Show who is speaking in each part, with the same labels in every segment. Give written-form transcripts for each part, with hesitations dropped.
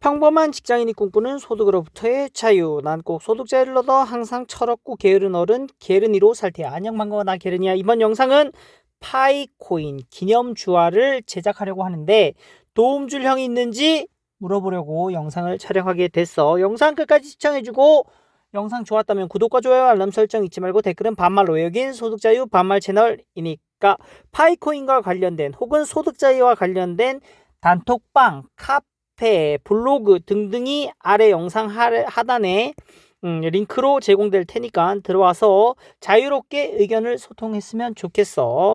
Speaker 1: 평범한 직장인이 꿈꾸는 소득으로부터의 자유. 난 꼭 소득 자유를 얻어 항상 철없고 게으른 어른 게으른이로 살 테야. 안녕, 반가워. 나 게으른이야. 이번 영상은 파이코인 기념 주화를 제작하려고 하는데 도움 줄 형이 있는지 물어보려고 영상을 촬영하게 됐어. 영상 끝까지 시청해주고 영상 좋았다면 구독과 좋아요, 알람 설정 잊지 말고 댓글은 반말로. 여긴 소득자유 반말 채널이니까 파이코인과 관련된 혹은 소득자유와 관련된 단톡방, 카페, 블로그 등등이 아래 영상 하단에 링크로 제공될 테니까 들어와서 자유롭게 의견을 소통했으면 좋겠어.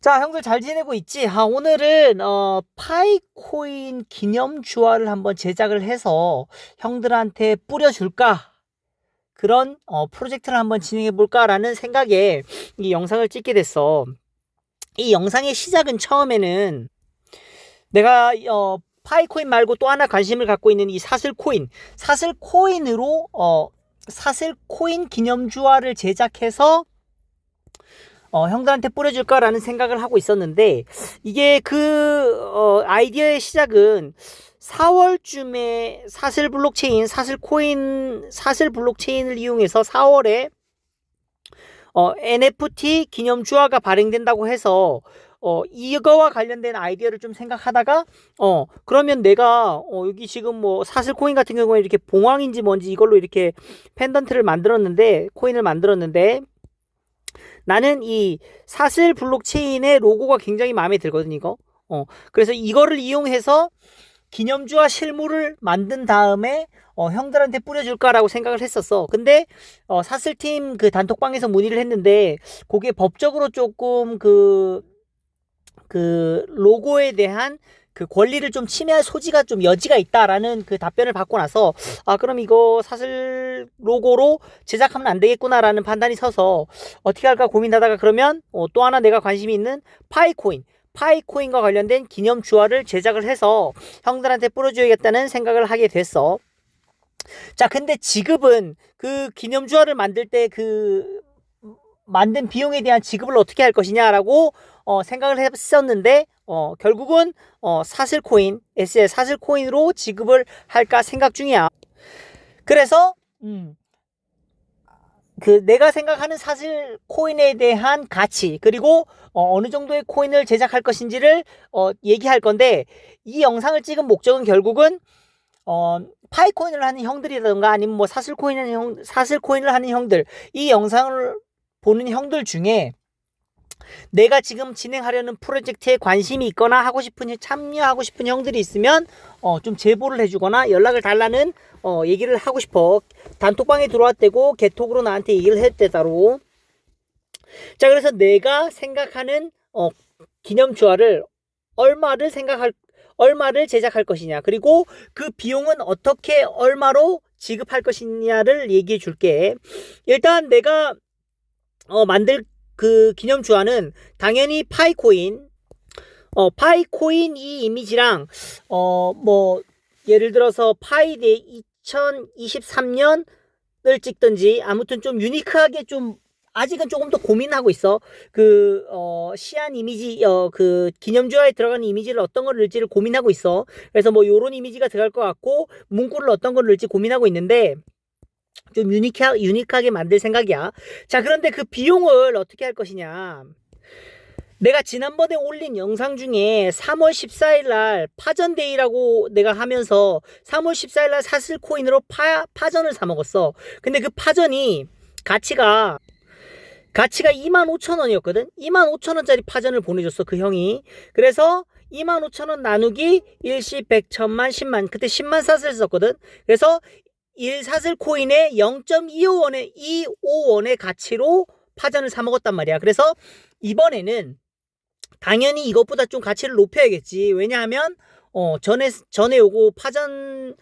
Speaker 1: 자, 형들 잘 지내고 있지? 오늘은 파이코인 기념 주화를 한번 제작을 해서 형들한테 뿌려줄까? 그런 프로젝트를 한번 진행해 볼까라는 생각에 이 영상을 찍게 됐어. 이 영상의 시작은 처음에는 내가 파이코인 말고 또 하나 관심을 갖고 있는 이 사슬코인으로 사슬코인 기념주화를 제작해서 형들한테 뿌려줄까라는 생각을 하고 있었는데, 이게 아이디어의 시작은 4월쯤에 사슬 블록체인을 이용해서 4월에 NFT 기념주화가 발행된다고 해서 이거와 관련된 아이디어를 좀 생각하다가 그러면 내가 여기 지금 뭐 사슬코인 같은 경우에 이렇게 봉황인지 뭔지 이걸로 이렇게 펜던트를 코인을 만들었는데 나는 이 사슬 블록체인의 로고가 굉장히 마음에 들거든, 이거. 그래서 이거를 이용해서 기념주화 실물을 만든 다음에 형들한테 뿌려줄까라고 생각을 했었어. 근데 사슬팀 그 단톡방에서 문의를 했는데 그게 법적으로 조금 그 로고에 대한 그 권리를 좀 침해할 소지가 좀 여지가 있다라는 그 답변을 받고 나서 그럼 이거 사슬 로고로 제작하면 안 되겠구나라는 판단이 서서 어떻게 할까 고민하다가 그러면 또 하나 내가 관심이 있는 파이코인과 관련된 기념 주화를 제작을 해서 형들한테 뿌려줘야겠다는 생각을 하게 됐어. 자, 근데 지급은 그 기념 주화를 만들 때 만든 비용에 대한 지급을 어떻게 할 것이냐라고 생각을 했었는데 결국은 사슬코인으로 지급을 할까 생각 중이야. 그래서 내가 생각하는 사슬코인에 대한 가치, 그리고 어느 정도의 코인을 제작할 것인지를 얘기할 건데, 이 영상을 찍은 목적은 결국은 파이코인을 하는 형들이라든가 아니면 뭐 사슬코인을 하는 형들, 이 영상을 보는 형들 중에 내가 지금 진행하려는 프로젝트에 관심이 있거나 참여하고 싶은 형들이 있으면 좀 제보를 해주거나 연락을 달라는 얘기를 하고 싶어. 단톡방에 들어왔대고 개톡으로 나한테 얘기를 했대다로. 자, 그래서 내가 생각하는 기념주화를 얼마를 제작할 것이냐, 그리고 그 비용은 얼마로 지급할 것이냐를 얘기해 줄게. 일단 내가 만들 그 기념주화는 당연히 파이코인 이 이미지랑 뭐 예를 들어서 파이데이 2023년을 찍든지, 아무튼 좀 유니크하게, 좀 아직은 조금 더 고민하고 있어. 시안 이미지, 기념주화에 들어가는 이미지를 어떤 걸 넣을지를 고민하고 있어. 그래서 뭐 요런 이미지가 들어갈 것 같고 문구를 어떤 걸 넣을지 고민하고 있는데 좀 유니크하게 만들 생각이야. 자, 그런데 그 비용을 어떻게 할 것이냐. 내가 지난번에 올린 영상 중에 3월 14일 날 파전데이라고 내가 하면서 3월 14일 날 사슬코인으로 파전을 사 먹었어. 근데 그 파전이 가치가 25,000원이었거든. 25,000원짜리 파전을 보내줬어, 그 형이. 그래서 25,000원 나누기 일시 100, 1000만, 10만. 그때 10만 사슬 썼거든. 그래서 1사슬 코인에 0.25원의 가치로 파전을 사 먹었단 말이야. 그래서 이번에는 당연히 이것보다 좀 가치를 높여야겠지. 왜냐하면 전에 요거 파전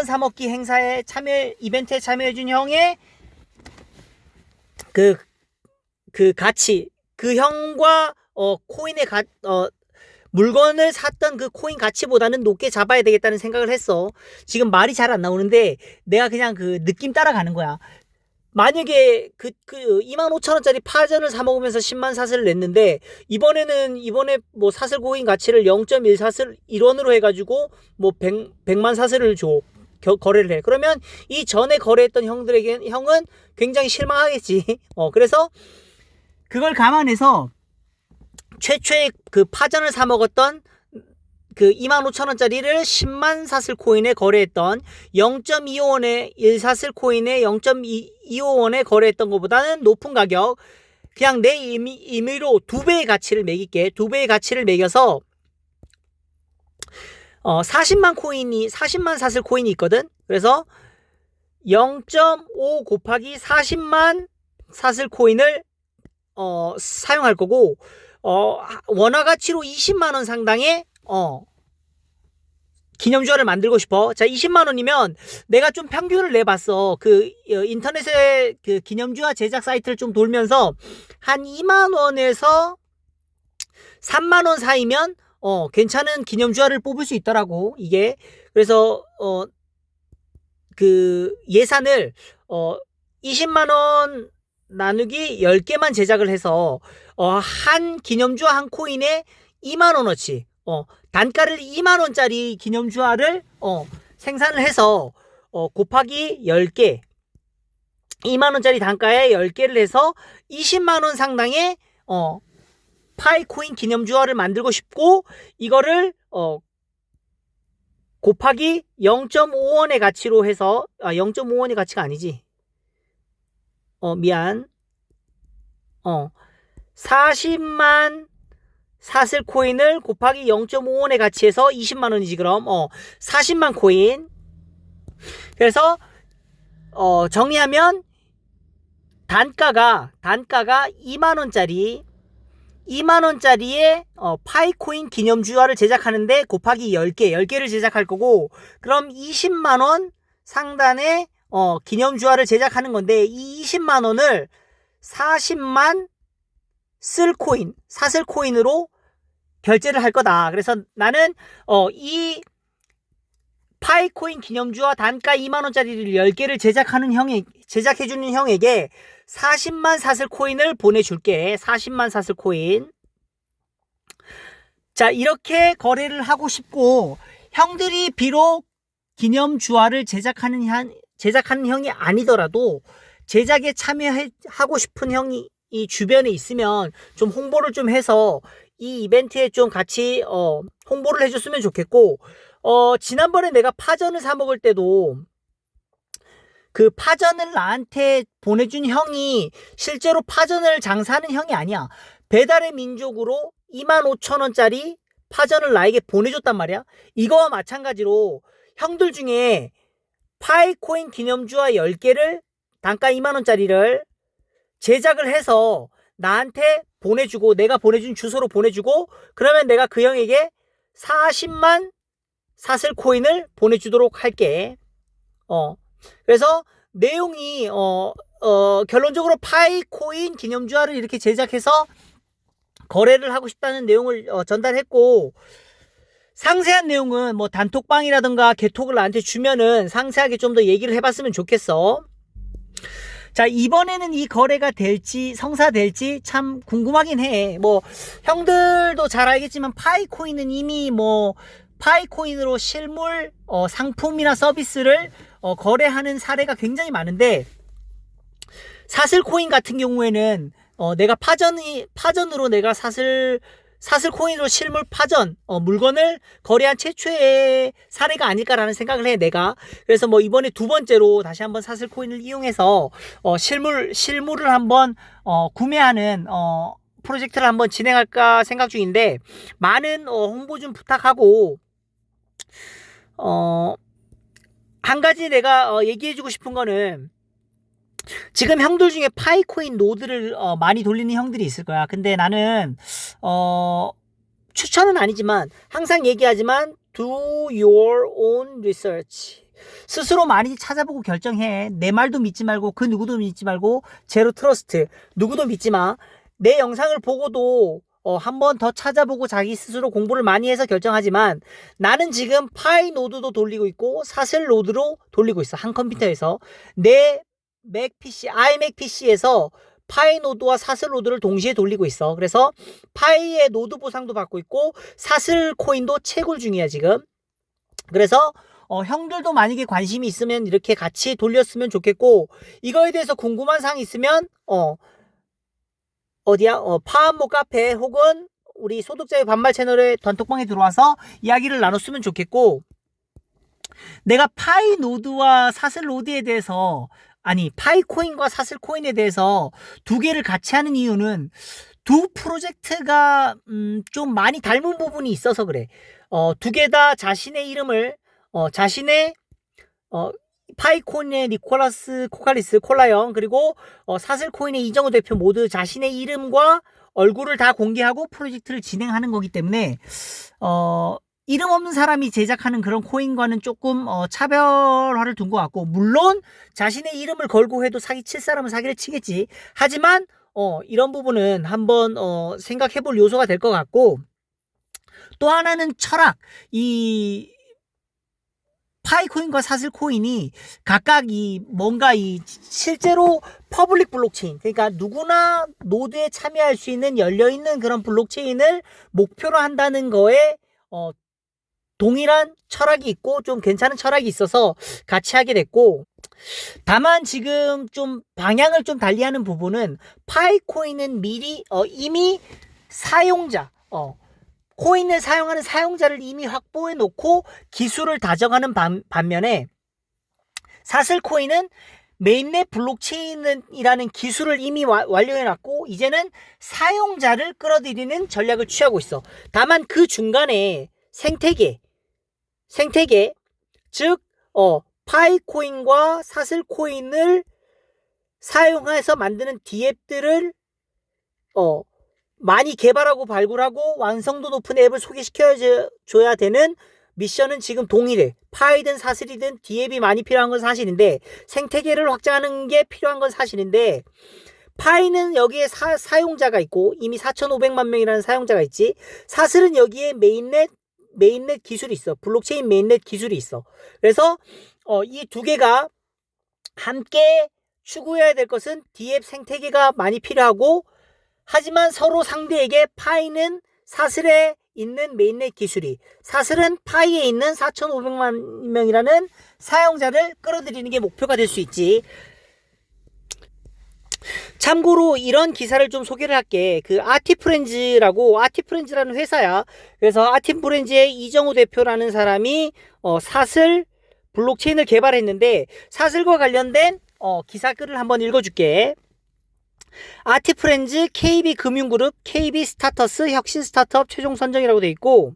Speaker 1: 사 먹기 행사에 이벤트에 참여해준 형의 그 가치, 그 형과 코인의 물건을 샀던 그 코인 가치보다는 높게 잡아야 되겠다는 생각을 했어. 지금 말이 잘 안 나오는데 내가 그냥 그 느낌 따라가는 거야. 만약에 25,000원짜리 파전을 사 먹으면서 10만 사슬을 냈는데, 이번에 뭐 사슬 코인 가치를 0.1 사슬 1원으로 해가지고 뭐 100만 사슬을 거래를 해. 그러면 이 전에 거래했던 형은 굉장히 실망하겠지. 그래서 그걸 감안해서 최초에 그 파전을 사 먹었던 그 25,000원짜리를 10만 사슬 코인에 거래했던 0.25원에 1사슬 코인에 0.25원에 거래했던 것보다는 높은 가격, 그냥 내 임의로 2배의 가치를 매길게. 2배의 가치를 매겨서 40만 사슬 코인이 있거든. 그래서 0.5 곱하기 40만 사슬 코인을 사용할 거고, 원화 가치로 20만 원 상당의 기념주화를 만들고 싶어. 자, 20만 원이면 내가 좀 평균을 내봤어. 인터넷에 그 기념주화 제작 사이트를 좀 돌면서 한 2만 원에서 3만 원 사이면 괜찮은 기념주화를 뽑을 수 있더라고. 이게 그래서 그 예산을 20만 원 나누기 10개만 제작을 해서 한 기념주화 한 코인에 2만 원어치, 단가를 2만 원짜리 기념주화를 생산을 해서 곱하기 10개, 2만 원짜리 단가에 10개를 해서 20만 원 상당의 파이코인 기념주화를 만들고 싶고, 이거를 곱하기 0.5원의 가치로 해서 0.5원의 가치가 아니지. 미안. 40만 사슬 코인을 곱하기 0.5원의 가치에서 20만 원이지. 그럼 40만 코인. 그래서 정리하면 단가가 2만 원짜리에 파이코인 기념주화를 제작하는데 곱하기 10개를 제작할 거고, 그럼 20만 원 상단의 기념주화를 제작하는 건데, 이 20만 원을 40만 사슬 코인으로 결제를 할 거다. 그래서 나는 이 파이코인 기념주화 단가 2만 원짜리를 10개를 제작해주는 형에게 40만 사슬 코인을 보내줄게. 40만 사슬 코인. 자, 이렇게 거래를 하고 싶고, 형들이 비록 기념주화를 제작하는 형이 아니더라도 제작에 참여하고 싶은 형이 이 주변에 있으면 좀 홍보를 좀 해서 이 이벤트에 좀 같이 홍보를 해줬으면 좋겠고, 지난번에 내가 파전을 사 먹을 때도 그 파전을 나한테 보내준 형이 실제로 파전을 장사하는 형이 아니야. 배달의 민족으로 25,000원짜리 파전을 나에게 보내줬단 말이야. 이거와 마찬가지로 형들 중에 파이코인 기념주화 10개를 단가 2만 원짜리를 제작을 해서 나한테 보내주고, 내가 보내준 주소로 보내주고, 그러면 내가 그 형에게 40만 사슬 코인을 보내주도록 할게. 그래서 내용이 결론적으로 파이코인 기념주화를 이렇게 제작해서 거래를 하고 싶다는 내용을 전달했고, 상세한 내용은 뭐 단톡방이라든가 개톡을 나한테 주면은 상세하게 좀 더 얘기를 해봤으면 좋겠어. 자, 이번에는 이 거래가 성사될지 참 궁금하긴 해. 뭐 형들도 잘 알겠지만 파이코인은 이미 뭐 파이코인으로 실물 상품이나 서비스를 거래하는 사례가 굉장히 많은데, 사슬코인 같은 경우에는 내가 파전으로 내가 사슬코인으로 실물 파전 물건을 거래한 최초의 사례가 아닐까라는 생각을 해, 내가. 그래서 뭐 이번에 두 번째로 다시 한번 사슬코인을 이용해서 실물을 한번 구매하는 프로젝트를 한번 진행할까 생각 중인데, 많은 홍보 좀 부탁하고, 한 가지 내가 얘기해주고 싶은 거는, 지금 형들 중에 파이코인 노드를 많이 돌리는 형들이 있을 거야. 근데 나는 추천은 아니지만 항상 얘기하지만 do your own research. 스스로 많이 찾아보고 결정해. 내 말도 믿지 말고 그 누구도 믿지 말고 제로 트러스트. 누구도 믿지 마. 내 영상을 보고도 한 번 더 찾아보고 자기 스스로 공부를 많이 해서 결정하지만, 나는 지금 파이 노드도 돌리고 있고 사슬 노드로 돌리고 있어. 한 컴퓨터에서 내 맥 PC, iMac PC에서 파이 노드와 사슬 노드를 동시에 돌리고 있어. 그래서 파이의 노드 보상도 받고 있고 사슬 코인도 채굴 중이야 지금. 그래서 형들도 만약에 관심이 있으면 이렇게 같이 돌렸으면 좋겠고, 이거에 대해서 궁금한 사항 있으면 어디야? 파암모 카페 혹은 우리 소득자유 반말 채널의 단톡방에 들어와서 이야기를 나눴으면 좋겠고, 내가 파이 노드와 사슬 노드에 대해서, 아니 파이 코인과 사슬 코인에 대해서 두 개를 같이 하는 이유는 두 프로젝트가 좀 많이 닮은 부분이 있어서 그래. 두 개 다 자신의 이름을 자신의 파이코인의 니콜라스 코칼리스 콜라형, 그리고 사슬 코인의 이정우 대표 모두 자신의 이름과 얼굴을 다 공개하고 프로젝트를 진행하는 거기 때문에 이름 없는 사람이 제작하는 그런 코인과는 조금 차별화를 둔 것 같고, 물론 자신의 이름을 걸고 해도 사기칠 사람은 사기를 치겠지. 하지만 이런 부분은 한번 생각해 볼 요소가 될 것 같고, 또 하나는 철학. 이 파이코인과 사슬코인이 각각 뭔가 실제로 퍼블릭 블록체인, 그러니까 누구나 노드에 참여할 수 있는 열려있는 그런 블록체인을 목표로 한다는 거에 동일한 철학이 있고 좀 괜찮은 철학이 있어서 같이 하게 됐고, 다만 지금 좀 방향을 좀 달리하는 부분은 파이코인은 미리 이미 사용자 코인을 사용하는 사용자를 이미 확보해 놓고 기술을 다져가는 반면에, 사슬 코인은 메인넷 블록체인이라는 기술을 이미 완료해 놨고 이제는 사용자를 끌어들이는 전략을 취하고 있어. 다만 그 중간에 생태계, 즉 파이코인과 사슬 코인을 사용해서 만드는 디앱들을 많이 개발하고 발굴하고 완성도 높은 앱을 소개시켜줘야 되는 미션은 지금 동일해. 파이든 사슬이든 디앱이 많이 필요한 건 사실인데, 생태계를 확장하는 게 필요한 건 사실인데, 파이는 여기에 사용자가 있고 이미 4,500만 명이라는 사용자가 있지. 사슬은 여기에 메인넷 기술이 있어. 블록체인 메인넷 기술이 있어. 그래서 이 두 개가 함께 추구해야 될 것은 디앱 생태계가 많이 필요하고, 하지만 서로 상대에게 파이는 사슬에 있는 메인넷 기술이, 사슬은 파이에 있는 4,500만 명이라는 사용자를 끌어들이는 게 목표가 될 수 있지. 참고로 이런 기사를 좀 소개를 할게. 그 아티프렌즈라는 회사야. 그래서 아티프렌즈의 이정우 대표라는 사람이 사슬 블록체인을 개발했는데, 사슬과 관련된 기사글을 한번 읽어줄게. 아티프렌즈 KB금융그룹 KB스타터스 혁신 스타트업 최종 선정이라고 돼 있고,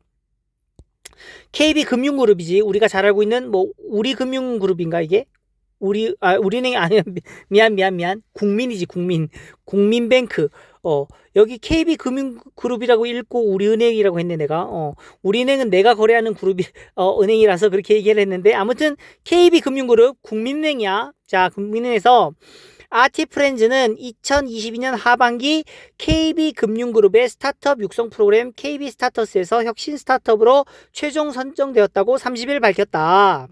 Speaker 1: KB금융그룹이지. 우리가 잘 알고 있는 우리금융그룹인가 이게? 우리은행이 아니야. 미안. 국민이지, 국민뱅크. 여기 KB금융그룹이라고 읽고 우리은행이라고 했네, 내가. 우리은행은 내가 거래하는 그룹이, 은행이라서 그렇게 얘기를 했는데, 아무튼 KB금융그룹 국민은행이야. 자, 국민은행에서 아티프렌즈는 2022년 하반기 KB금융그룹의 스타트업 육성 프로그램 KB스타터스에서 혁신 스타트업으로 최종 선정되었다고 30일 밝혔다.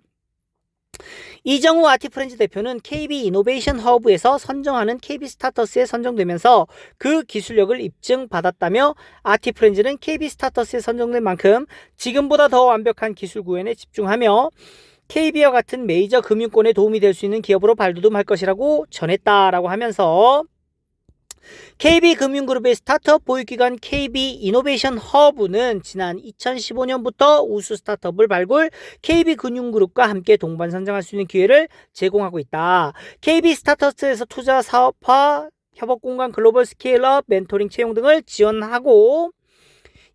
Speaker 1: 이정우 아티프렌즈 대표는 KB 이노베이션 허브에서 선정하는 KB스타터스에 선정되면서 그 기술력을 입증받았다며, 아티프렌즈는 KB스타터스에 선정된 만큼 지금보다 더 완벽한 기술 구현에 집중하며 KB와 같은 메이저 금융권에 도움이 될 수 있는 기업으로 발돋움할 것이라고 전했다라고 하면서, KB금융그룹의 스타트업 보유기관 KB 이노베이션 허브는 지난 2015년부터 우수 스타트업을 발굴, KB금융그룹과 함께 동반 선정할 수 있는 기회를 제공하고 있다. KB 스타터스에서 투자, 사업화, 협업 공간, 글로벌 스케일업, 멘토링 채용 등을 지원하고,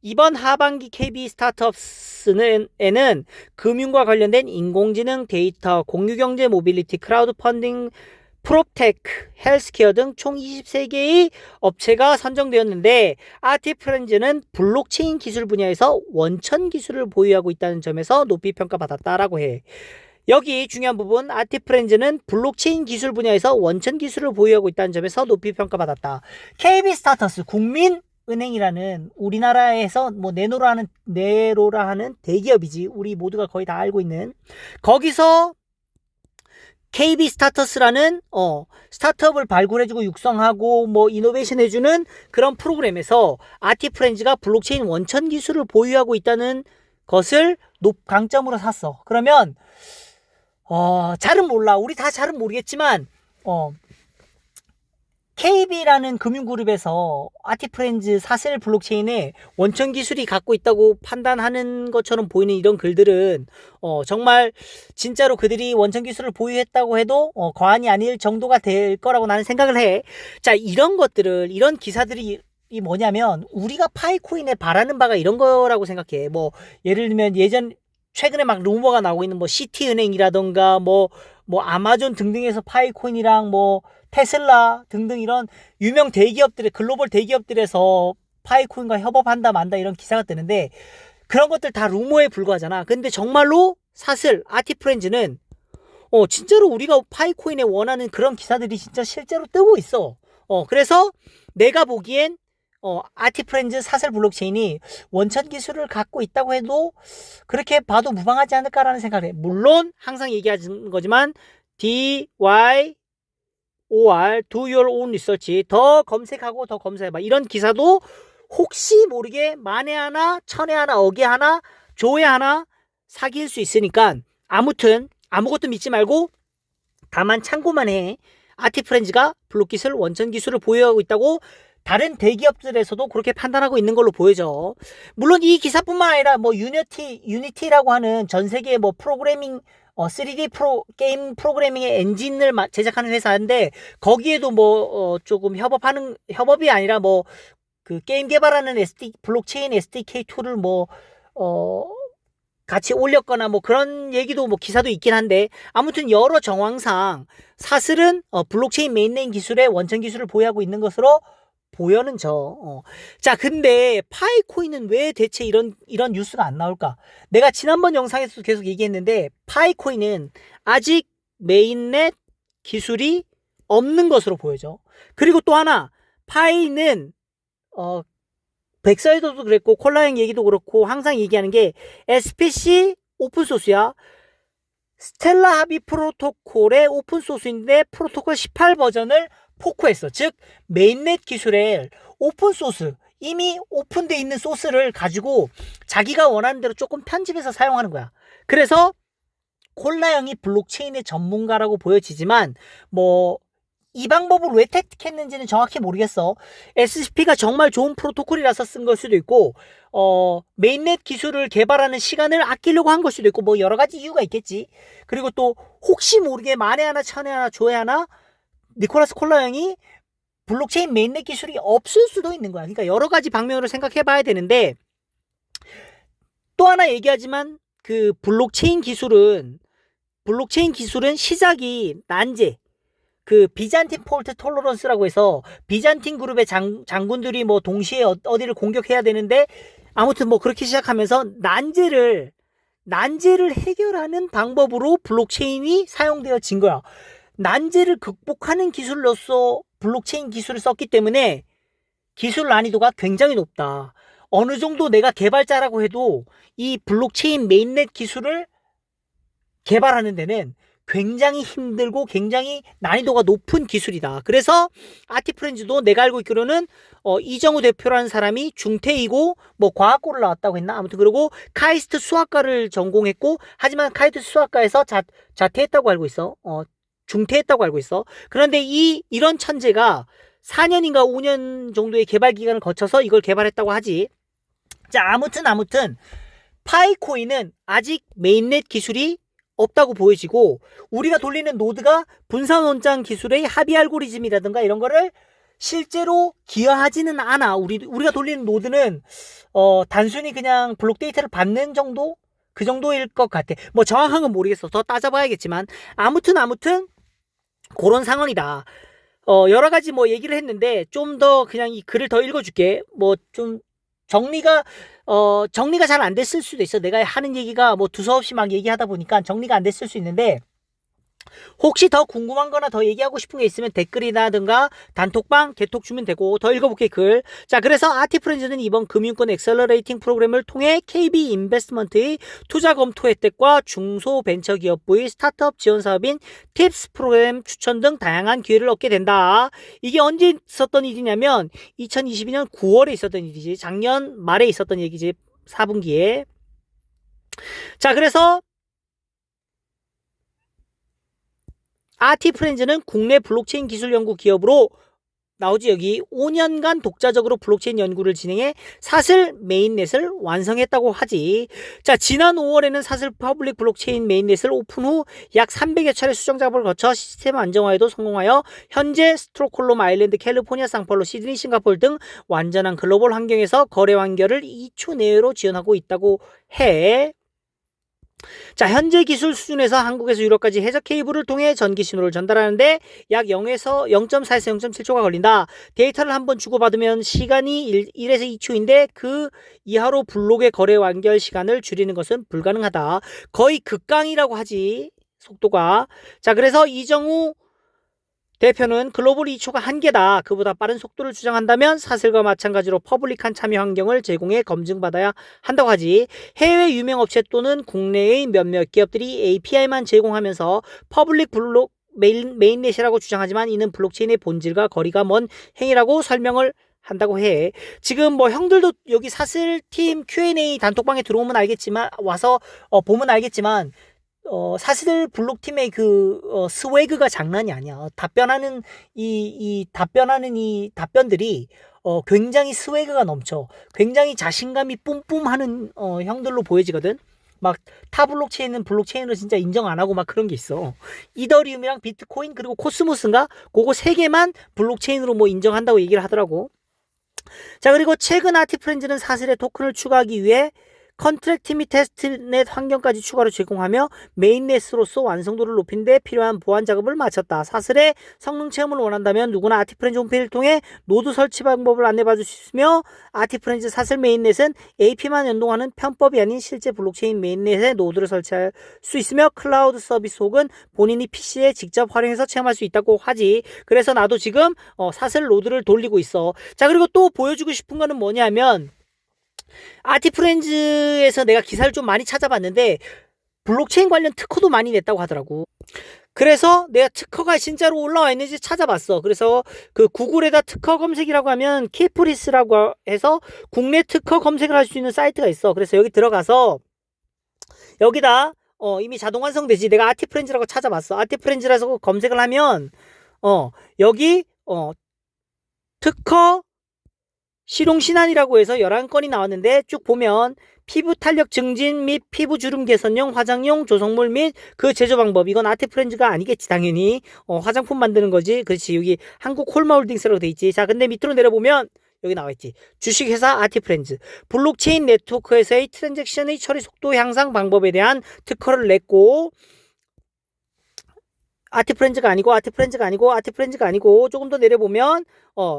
Speaker 1: 이번 하반기 KB 스타트업스에는 금융과 관련된 인공지능, 데이터, 공유경제, 모빌리티, 크라우드 펀딩, 프롭테크, 헬스케어 등 총 23개의 업체가 선정되었는데, 아티프렌즈는 블록체인 기술 분야에서 원천 기술을 보유하고 있다는 점에서 높이 평가받았다라고 해. 여기 중요한 부분, 아티프렌즈는 블록체인 기술 분야에서 원천 기술을 보유하고 있다는 점에서 높이 평가받았다. KB스타터스 국민은행이라는 우리나라에서 네로라 하는 대기업이지. 우리 모두가 거의 다 알고 있는. 거기서 KB 스타터스라는 스타트업을 발굴해주고 육성하고 뭐 이노베이션 해주는 그런 프로그램에서 아티프렌즈가 블록체인 원천 기술을 보유하고 있다는 것을 강점으로 샀어. 그러면 잘은 몰라. 우리 다 잘은 모르겠지만 KB라는 금융그룹에서 아티프렌즈 사셀 블록체인에 원천 기술이 갖고 있다고 판단하는 것처럼 보이는 이런 글들은 정말 진짜로 그들이 원천 기술을 보유했다고 해도 과언이 아닐 정도가 될 거라고 나는 생각을 해. 자, 이런 것들을, 이런 기사들이 뭐냐면 우리가 파이코인에 바라는 바가 이런 거라고 생각해. 뭐 예를 들면 최근에 막 루머가 나오고 있는 뭐 시티은행이라던가 뭐 아마존 등등에서 파이코인이랑 뭐 테슬라 등등 이런 유명 대기업들의 글로벌 대기업들에서 파이코인과 협업한다 만다 이런 기사가 뜨는데 그런 것들 다 루머에 불과하잖아. 근데 정말로 사슬 아티프렌즈는 진짜로 우리가 파이코인에 원하는 그런 기사들이 진짜 실제로 뜨고 있어. 그래서 내가 보기엔 아티프렌즈 사슬 블록체인이 원천 기술을 갖고 있다고 해도 그렇게 봐도 무방하지 않을까라는 생각을 해. 물론 항상 얘기하는 거지만 DYOR Do Your Own Research 더 검색하고 더 검사해봐. 이런 기사도 혹시 모르게 만에 하나 천에 하나 억에 하나 조에 하나 사귈 수 있으니까 아무튼 아무것도 믿지 말고 다만 참고만 해. 아티프렌즈가 블록기술 원천 기술을 보유하고 있다고 다른 대기업들에서도 그렇게 판단하고 있는 걸로 보여져. 물론 이 기사뿐만 아니라 뭐 유니티라고 하는 전 세계 뭐 프로그래밍 3D 게임 프로그래밍의 엔진을 제작하는 회사인데 거기에도 뭐 조금 협업이 아니라 뭐 그 게임 개발하는 블록체인 SDK 툴을 뭐 같이 올렸거나 뭐 그런 얘기도 뭐 기사도 있긴 한데 아무튼 여러 정황상 사슬은 블록체인 메인네임 기술의 원천 기술을 보유하고 있는 것으로 보여는죠. 자, 근데 파이코인은 왜 대체 이런 뉴스가 안 나올까? 내가 지난번 영상에서도 계속 얘기했는데 파이코인은 아직 메인넷 기술이 없는 것으로 보여져. 그리고 또 하나 파이는 백서에서도 그랬고 콜라형 얘기도 그렇고 항상 얘기하는 게 SPC 오픈소스야. 스텔라 합의 프로토콜의 오픈소스인데 프로토콜 18 버전을 포크했어. 즉 메인넷 기술의 오픈소스 이미 오픈되어 있는 소스를 가지고 자기가 원하는 대로 조금 편집해서 사용하는 거야. 그래서 콜라형이 블록체인의 전문가라고 보여지지만 뭐 이 방법을 왜 택했는지는 정확히 모르겠어. SCP가 정말 좋은 프로토콜이라서 쓴 걸 수도 있고 메인넷 기술을 개발하는 시간을 아끼려고 한 걸 수도 있고 뭐 여러 가지 이유가 있겠지. 그리고 또 혹시 모르게 만에 하나 천에 하나 조에 하나 니콜라스 콜라 형이 블록체인 메인넷 기술이 없을 수도 있는 거야. 그러니까 여러 가지 방면으로 생각해 봐야 되는데 또 하나 얘기하지만 그 블록체인 기술은 시작이 난제 그 비잔틴 폴트 톨러런스라고 해서 비잔틴 그룹의 장군들이 뭐 동시에 어디를 공격해야 되는데 아무튼 뭐 그렇게 시작하면서 난제를 해결하는 방법으로 블록체인이 사용되어진 거야. 난제를 극복하는 기술로서 블록체인 기술을 썼기 때문에 기술 난이도가 굉장히 높다. 어느 정도 내가 개발자라고 해도 이 블록체인 메인넷 기술을 개발하는 데는 굉장히 힘들고 굉장히 난이도가 높은 기술이다. 그래서 아티프렌즈도 내가 알고 있기로는 이정우 대표라는 사람이 중퇴이고 뭐 과학고를 나왔다고 했나? 아무튼 그리고 카이스트 수학과를 전공했고 하지만 카이스트 수학과에서 자퇴했다고 알고 있어. 중퇴했다고 알고 있어. 그런데 이런 천재가 4년인가 5년 정도의 개발 기간을 거쳐서 이걸 개발했다고 하지. 자, 아무튼 파이코인은 아직 메인넷 기술이 없다고 보여지고 우리가 돌리는 노드가 분산 원장 기술의 합의 알고리즘이라든가 이런 거를 실제로 기여하지는 않아. 우리가 돌리는 노드는 단순히 그냥 블록 데이터를 받는 정도? 그 정도일 것 같아. 뭐 정확한 건 모르겠어. 더 따져봐야겠지만 아무튼 그런 상황이다. 여러 가지 뭐 얘기를 했는데 좀 더 그냥 이 글을 더 읽어줄게. 뭐 좀 정리가 잘 안 됐을 수도 있어. 내가 하는 얘기가 뭐 두서없이 막 얘기하다 보니까 정리가 안 됐을 수 있는데 혹시 더 궁금한 거나 더 얘기하고 싶은 게 있으면 댓글이라든가 단톡방 개톡 주면 되고 더 읽어볼게 글. 자, 그래서 아티프렌즈는 이번 금융권 엑셀러레이팅 프로그램을 통해 KB 인베스트먼트의 투자 검토 혜택과 중소벤처기업부의 스타트업 지원 사업인 팁스 프로그램 추천 등 다양한 기회를 얻게 된다. 이게 언제 있었던 일이냐면 2022년 9월에 있었던 일이지. 작년 말에 있었던 얘기지. 4분기에. 자, 그래서 아티프렌즈는 국내 블록체인 기술 연구 기업으로 나오지. 여기 5년간 독자적으로 블록체인 연구를 진행해 사슬 메인넷을 완성했다고 하지. 자, 지난 5월에는 사슬 퍼블릭 블록체인 메인넷을 오픈 후 약 300여 차례 수정 작업을 거쳐 시스템 안정화에도 성공하여 현재 스톡홀름 아일랜드, 캘리포니아, 상파울루, 시드니, 싱가포르 등 완전한 글로벌 환경에서 거래 완결을 2초 내외로 지원하고 있다고 해. 자, 현재 기술 수준에서 한국에서 유럽까지 해저 케이블을 통해 전기 신호를 전달하는데 약 0에서 0.4에서 0.7초가 걸린다. 데이터를 한번 주고받으면 시간이 1에서 2초인데 그 이하로 블록의 거래 완결 시간을 줄이는 것은 불가능하다. 거의 극강이라고 하지, 속도가. 자, 그래서 이정우 대표는 글로벌 2초가 한계다. 그보다 빠른 속도를 주장한다면 사슬과 마찬가지로 퍼블릭한 참여 환경을 제공해 검증받아야 한다고 하지. 해외 유명 업체 또는 국내의 몇몇 기업들이 API만 제공하면서 퍼블릭 블록 메인넷이라고 주장하지만 이는 블록체인의 본질과 거리가 먼 행위라고 설명을 한다고 해. 지금 뭐 형들도 여기 사슬팀 Q&A 단톡방에 들어오면 알겠지만, 와서 보면 알겠지만, 사실 블록팀의 스웨그가 장난이 아니야. 답변하는 이 답변들이 굉장히 스웨그가 넘쳐. 굉장히 자신감이 뿜뿜하는 형들로 보여지거든. 막 타 블록체인은 블록체인으로 진짜 인정 안 하고 막 그런 게 있어. 이더리움이랑 비트코인 그리고 코스모스인가? 그거 세 개만 블록체인으로 뭐 인정한다고 얘기를 하더라고. 자, 그리고 최근 아티프렌즈는 사슬의 토큰을 추가하기 위해 컨트랙트 및 테스트넷 환경까지 추가로 제공하며 메인넷으로서 완성도를 높이는 데 필요한 보안 작업을 마쳤다. 사슬의 성능 체험을 원한다면 누구나 아티프렌즈 홈페이지를 통해 노드 설치 방법을 안내받을 수 있으며 아티프렌즈 사슬 메인넷은 AP만 연동하는 편법이 아닌 실제 블록체인 메인넷에 노드를 설치할 수 있으며 클라우드 서비스 혹은 본인이 PC에 직접 활용해서 체험할 수 있다고 하지. 그래서 나도 지금 사슬 노드를 돌리고 있어. 자, 그리고 또 보여주고 싶은 거는 뭐냐면 아티프렌즈에서 내가 기사를 좀 많이 찾아봤는데 블록체인 관련 특허도 많이 냈다고 하더라고. 그래서 내가 특허가 진짜로 올라와 있는지 찾아봤어. 그래서 그 구글에다 특허 검색이라고 하면 키프리스라고 해서 국내 특허 검색을 할 수 있는 사이트가 있어. 그래서 여기 들어가서 여기다 이미 자동 완성되지. 내가 아티프렌즈라고 찾아봤어. 아티프렌즈라서 검색을 하면 여기 특허 실용신안이라고 해서 11건이 나왔는데 쭉 보면 피부 탄력 증진 및 피부 주름 개선용 화장용 조성물 및 그 제조 방법. 이건 아티프렌즈가 아니겠지 당연히. 화장품 만드는 거지. 그렇지. 여기 한국 콜마홀딩스라고 돼 있지. 자, 근데 밑으로 내려보면 여기 나와 있지. 주식회사 아티프렌즈. 블록체인 네트워크에서의 트랜잭션의 처리 속도 향상 방법에 대한 특허를 냈고, 아티프렌즈가 아니고 조금 더 내려보면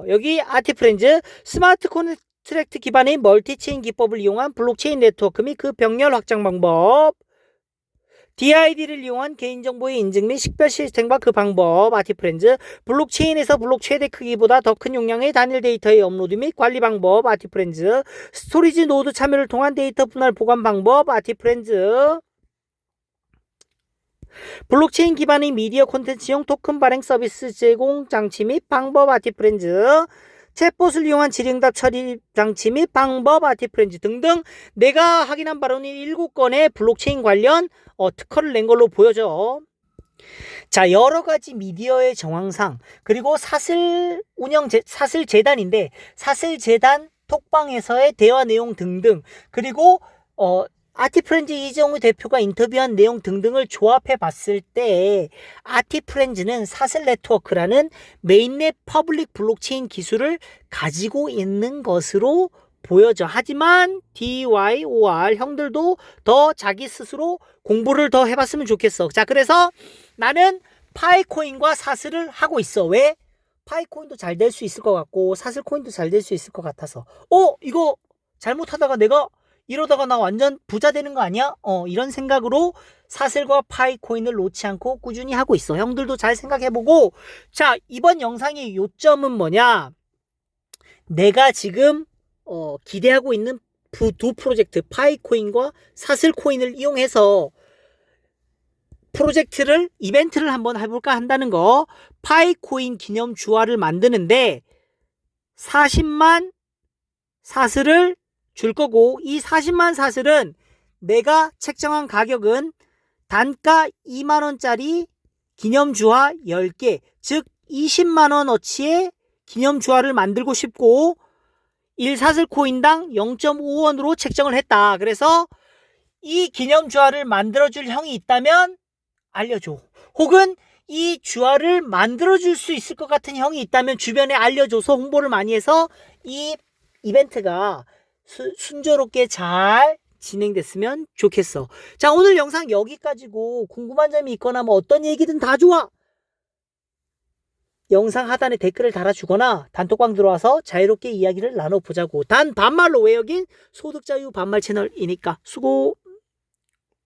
Speaker 1: 여기 아티프렌즈 스마트 코트랙트 기반의 멀티체인 기법을 이용한 블록체인 네트워크 및 그 병렬 확장 방법, DID를 이용한 개인정보의 인증 및 식별 시스템과 그 방법, 아티프렌즈 블록체인에서 블록 최대 크기보다 더 큰 용량의 단일 데이터의 업로드 및 관리 방법, 아티프렌즈 스토리지 노드 참여를 통한 데이터 분할 보관 방법, 아티프렌즈 블록체인 기반의 미디어 콘텐츠용 토큰 발행 서비스 제공 장치 및 방법, 아티프렌즈 챗봇을 이용한 질의응답 처리 장치 및 방법, 아티프렌즈 등등 내가 확인한 바로는 7건의 블록체인 관련 특허를 낸 걸로 보여져. 자, 여러가지 미디어의 정황상 그리고 사슬 재단인데 사슬 재단 톡방에서의 대화 내용 등등 그리고 아티프렌즈 이정우 대표가 인터뷰한 내용 등등을 조합해 봤을 때 아티프렌즈는 사슬 네트워크라는 메인넷 퍼블릭 블록체인 기술을 가지고 있는 것으로 보여져. 하지만 DYOR 형들도 더 자기 스스로 공부를 더 해봤으면 좋겠어. 자, 그래서 나는 파이코인과 사슬을 하고 있어. 왜? 파이코인도 잘 될 수 있을 것 같고 사슬코인도 잘 될 수 있을 것 같아서 이거 잘못하다가 내가 이러다가 나 완전 부자 되는 거 아니야? 이런 생각으로 사슬과 파이코인을 놓지 않고 꾸준히 하고 있어. 형들도 잘 생각해보고. 자, 이번 영상의 요점은 뭐냐? 내가 지금 기대하고 있는 두 프로젝트 파이코인과 사슬코인을 이용해서 이벤트를 한번 해볼까 한다는 거. 파이코인 기념 주화를 만드는데 40만 사슬을 줄 거고, 이 40만 사슬은 내가 책정한 가격은 단가 2만원짜리 기념주화 10개, 즉 20만원어치의 기념주화를 만들고 싶고 1사슬 코인당 0.5원으로 책정을 했다. 그래서 이 기념주화를 만들어줄 형이 있다면 알려줘. 혹은 이 주화를 만들어줄 수 있을 것 같은 형이 있다면 주변에 알려줘서 홍보를 많이 해서 이 이벤트가 순조롭게 잘 진행됐으면 좋겠어. 자, 오늘 영상 여기까지고 궁금한 점이 있거나 뭐 어떤 얘기든 다 좋아. 영상 하단에 댓글을 달아주거나 단톡방 들어와서 자유롭게 이야기를 나눠보자고. 단 반말로 외역인 소득자유 반말 채널이니까. 수고.